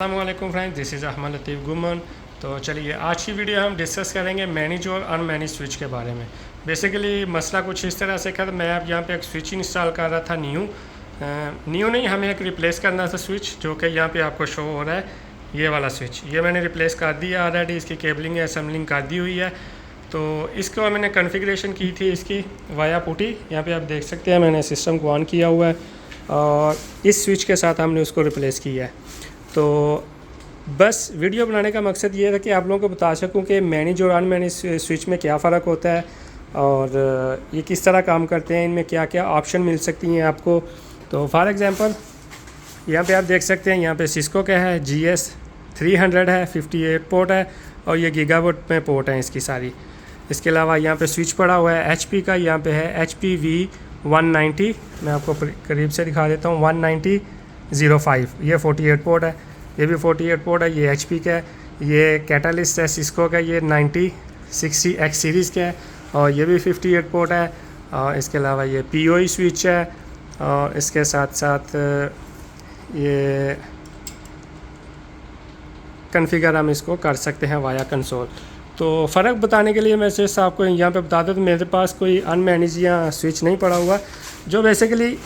अस्सलामुअलैकुम friends, this is Ahmad लतीफ़ गुमन। तो चलिए आज की वीडियो हम डिस्कस करेंगे मैनेज और अनमैनेज स्विच के बारे में। बेसिकली मसला कुछ इस तरह से था, मैं अब यहाँ पे एक स्विच इंस्टॉल कर रहा था न्यू नहीं, हमें एक रिप्लेस करना था स्विच, जो कि यहाँ पे आपको शो हो रहा है ये वाला स्विच। ये मैंने रिप्लेस कर दिया ऑलरेडी, इसकी केबलिंग असेंबलिंग कर दी हुई है। तो इसको मैंने कॉन्फ़िगरेशन की थी इसकी वाया पुटी, यहाँ पे आप देख सकते हैं मैंने सिस्टम को ऑन किया हुआ है और इस स्विच के साथ हमने उसको रिप्लेस किया है। तो बस वीडियो बनाने का मकसद ये था कि आप लोगों को बता सकूं कि मैनेज और अनमैनेज स्विच में क्या फ़र्क होता है और ये किस तरह काम करते हैं, इनमें क्या क्या ऑप्शन मिल सकती हैं आपको। तो फॉर एग्ज़ाम्पल यहाँ पे आप देख सकते हैं, यहाँ पे सिस्को का है, GS300 है, 58 पोर्ट है और ये गीगावाट में पोर्ट है इसकी सारी। इसके अलावा यहाँ पे स्विच पड़ा हुआ है HP का, यहाँ पे है HP V190, मैं आपको करीब से दिखा देता हूँ, 19005, ये 48 पोर्ट है, ये भी 48 पोर्ट है, ये HP का है। ये कैटालिस्ट है सिस्को का, ये 9060X सीरीज़ का है और ये भी 58 पोर्ट है। और इसके अलावा ये PoE स्विच है और इसके साथ साथ ये कॉन्फ़िगर हम इसको कर सकते हैं वाया कंसोल। तो फ़र्क बताने के लिए मैं सिर्फ आपको यहाँ पे बता दूँ तो मेरे पास कोई अनमैनेज या स्विच नहीं पड़ा हुआ, जो बेसिकली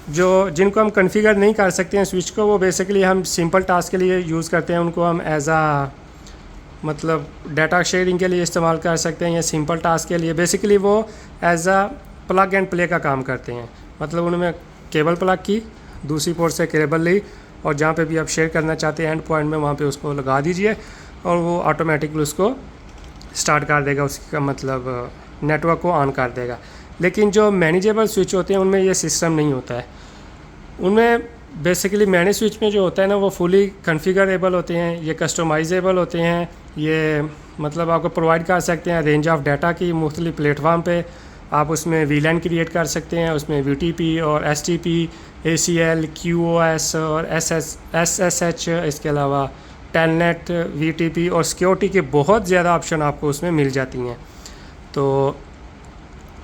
जिनको हम कॉन्फ़िगर नहीं कर सकते हैं स्विच को, वो बेसिकली हम सिंपल टास्क के लिए यूज़ करते हैं, उनको हम एज आ मतलब डाटा शेयरिंग के लिए इस्तेमाल कर सकते हैं या सिंपल टास्क के लिए। बेसिकली वो as a plug and play का काम करते हैं, मतलब उनमें केबल प्लग की, दूसरी पोर्ट से केबल ली और जहाँ पे भी आप शेयर करना चाहते हैं एंड पॉइंट में वहाँ पे उसको लगा दीजिए और वो ऑटोमेटिकली उसको स्टार्ट कर देगा, उसका मतलब नेटवर्क को ऑन कर देगा। लेकिन जो मैनेजेबल स्विच होते हैं उनमें ये सिस्टम नहीं होता है। उनमें बेसिकली मैनेज स्विच में जो होता है ना, वो फुली कॉन्फ़िगरेबल होते हैं, ये कस्टमाइजेबल होते हैं, ये मतलब आपको प्रोवाइड कर सकते हैं रेंज ऑफ डाटा की मुख्तलिफ प्लेटफार्म पे। आप उसमें VLAN क्रिएट कर सकते हैं, उसमें VTP और STP, ACL, QoS और SSH, इसके अलावा टेलनेट, VTP और सिक्योरिटी के बहुत ज़्यादा ऑप्शन आपको उसमें मिल जाती हैं। तो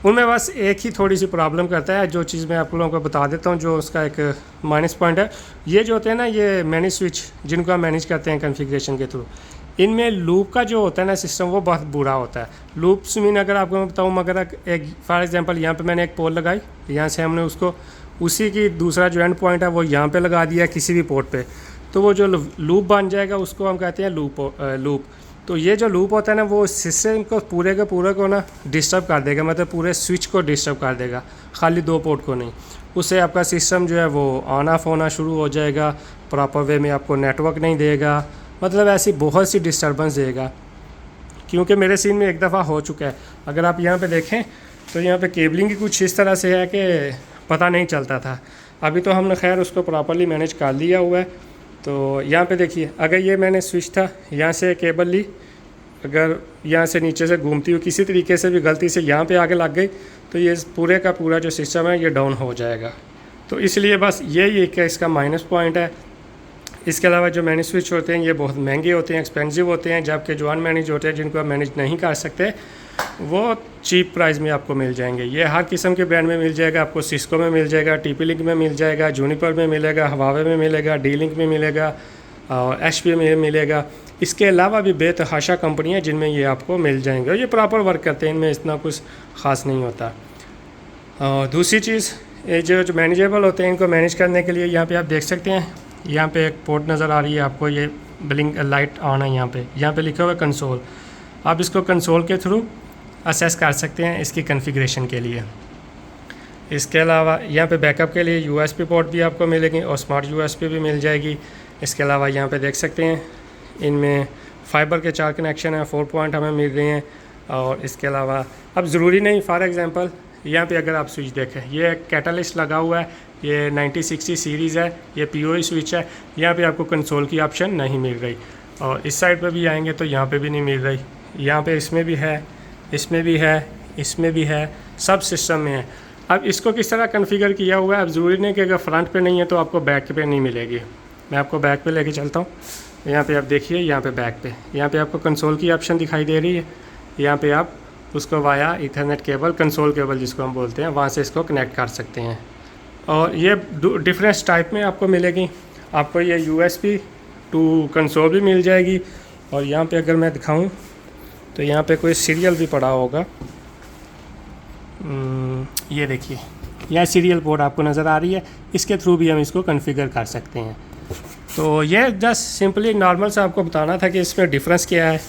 उनमें बस एक ही थोड़ी सी प्रॉब्लम करता है, जो चीज़ मैं आप लोगों को बता देता हूँ, जो उसका एक माइनस पॉइंट है। ये जो होते हैं ना, ये मैनेज स्विच जिनको हम मैनेज करते हैं कॉन्फ़िगरेशन के थ्रू, इनमें लूप का जो होता है ना सिस्टम, वो बहुत बुरा होता है। लूप्स मीन अगर आपको मैं बताऊँ, मगर एक फॉर एग्जांपल यहाँ पे मैंने एक पोल लगाई, यहाँ से हमने उसको उसी की दूसरा जो एंड पॉइंट है वो यहाँ पे लगा दिया किसी भी पोर्ट पे, तो वो जो लूप बन जाएगा उसको हम कहते हैं लूप। तो ये जो लूप होता है ना, वो सिस्टम को पूरे के पूरे को ना डिस्टर्ब कर देगा, मतलब पूरे स्विच को डिस्टर्ब कर देगा, खाली दो पोर्ट को नहीं। उससे आपका सिस्टम जो है वो ऑन ऑफ होना शुरू हो जाएगा, प्रॉपर वे में आपको नेटवर्क नहीं देगा, मतलब ऐसी बहुत सी डिस्टर्बेंस देगा। क्योंकि मेरे सीन में एक दफ़ा हो चुका है। अगर आप यहाँ पे देखें तो यहाँ पे केबलिंग की कुछ इस तरह से है कि पता नहीं चलता था। अभी तो हमने खैर उसको प्रॉपरली मैनेज कर लिया हुआ है। तो यहाँ पे देखिए, अगर ये मैंने स्विच था, यहाँ से केबल ली, अगर यहाँ से नीचे से घूमती हुई किसी तरीके से भी गलती से यहाँ पे आगे लग गई, तो ये पूरे का पूरा जो सिस्टम है ये डाउन हो जाएगा। तो इसलिए बस यही एक इसका माइनस पॉइंट है। इसके अलावा जो मैनेज स्विच होते हैं ये बहुत महंगे होते हैं, एक्सपेंसिव होते हैं, जबकि जो अनमैनेज होते हैं जिनको आप मैनेज नहीं कर सकते, वो चीप प्राइस में आपको मिल जाएंगे। ये हर किस्म के ब्रांड में मिल जाएगा, आपको सिस्को में मिल जाएगा, TP-Link में मिल जाएगा, जूनिपर में मिलेगा, हवावे में मिलेगा, D-Link में मिलेगा और HP में मिलेगा। इसके अलावा भी बेतहाशा कंपनियां जिनमें ये आपको मिल जाएंगे और ये प्रॉपर वर्क करते हैं, इनमें इतना कुछ ख़ास नहीं होता। और दूसरी चीज़, ये जो मैनेजेबल होते हैं, इनको मैनेज करने के लिए यहाँ पर आप देख सकते हैं, यहाँ पे एक पोर्ट नज़र आ रही है आपको, ये ब्लिंक लाइट ऑन है, यहाँ पे लिखा हुआ है कंसोल। आप इसको कंसोल के थ्रू असेस कर सकते हैं इसकी कॉन्फ़िगरेशन के लिए। इसके अलावा यहाँ पे बैकअप के लिए USB पोर्ट भी आपको मिलेगी और स्मार्ट USB भी मिल जाएगी। इसके अलावा यहाँ पे देख सकते हैं इनमें फाइबर के 4 कनेक्शन हैं, 4 पॉइंट हमें मिल रहे हैं। और इसके अलावा अब ज़रूरी नहीं, फॉर एग्ज़ाम्पल यहाँ पे अगर आप स्विच देखें, ये कैटालिस्ट लगा हुआ है, ये 9060 सीरीज़ है, ये PoE स्विच है, यहाँ पे आपको कंसोल की ऑप्शन नहीं मिल रही। और इस साइड पे भी आएंगे तो यहाँ पे भी नहीं मिल रही, यहाँ पे इसमें भी है, इसमें भी है, इसमें भी है, सब सिस्टम में है। अब इसको किस तरह कॉन्फ़िगर किया हुआ है, अब ज़रूरी नहीं कि अगर फ्रंट पे नहीं है तो आपको बैक पे नहीं मिलेगी। मैं आपको बैक पे लेके चलता हूँ। यहाँ पे आप देखिए, यहाँ पे बैक पे, यहाँ पे आपको कंसोल की ऑप्शन दिखाई दे रही है। यहाँ पे आप उसको via Ethernet cable, console cable जिसको हम बोलते हैं, वहाँ से इसको कनेक्ट कर सकते हैं। और ये डिफरेंट टाइप में आपको मिलेगी। आपको ये USB टू कंसोल भी मिल जाएगी। और यहाँ पे अगर मैं दिखाऊँ तो यहाँ पे कोई सीरियल भी पड़ा होगा, ये देखिए, यह सीरियल पोर्ट आपको नज़र आ रही है, इसके थ्रू भी हम इसको कॉन्फ़िगर कर सकते हैं। तो ये जस्ट सिंपली नॉर्मल से आपको बताना था कि इसमें डिफरेंस क्या है।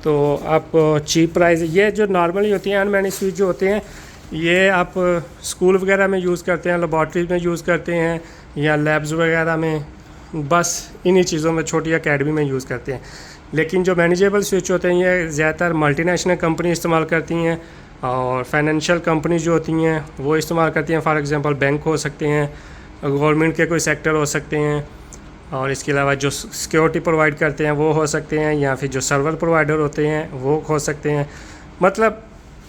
तो आप चीप प्राइस, ये जो नॉर्मली होती हैं अनमैनेज स्विच जो होते हैं, ये आप स्कूल वगैरह में यूज़ करते हैं, लेबॉर्ट्रीज में यूज़ करते हैं, या लैब्स वगैरह में, बस इन्हीं चीज़ों में, छोटी अकेडमी में यूज़ करते हैं। लेकिन जो मैनेजेबल स्विच होते हैं ये ज़्यादातर मल्टीनेशनल कंपनी इस्तेमाल करती हैं, और फाइनेंशियल कंपनी जो होती हैं वो इस्तेमाल करती हैं। फॉर एग्जांपल बैंक हो सकते हैं, गवर्नमेंट के कोई सेक्टर हो सकते हैं, और इसके अलावा जो सिक्योरिटी प्रोवाइड करते हैं वो हो सकते हैं, या फिर जो सर्वर प्रोवाइडर होते हैं वो हो सकते हैं। मतलब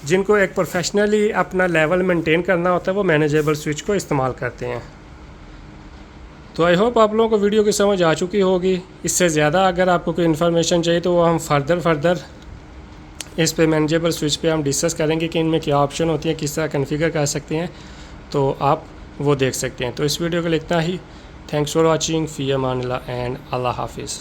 जिनको एक प्रोफेशनली अपना लेवल मेंटेन करना होता है वो मैनेजेबल स्विच को इस्तेमाल करते हैं। तो आई होप आप लोगों को वीडियो की समझ आ चुकी होगी। इससे ज़्यादा अगर आपको कोई इन्फॉर्मेशन चाहिए तो वो हम फर्दर इस पे मैनेजेबल स्विच पे हम डिस्कस करेंगे कि इनमें क्या ऑप्शन होती है, किस तरह कॉन्फ़िगर कर सकते हैं, तो आप वो देख सकते हैं। तो इस वीडियो को इतना ही। थैंक्स फॉर वॉचिंग, फ़ी अमान अल्लाह एंड अल्लाह हाफिज़।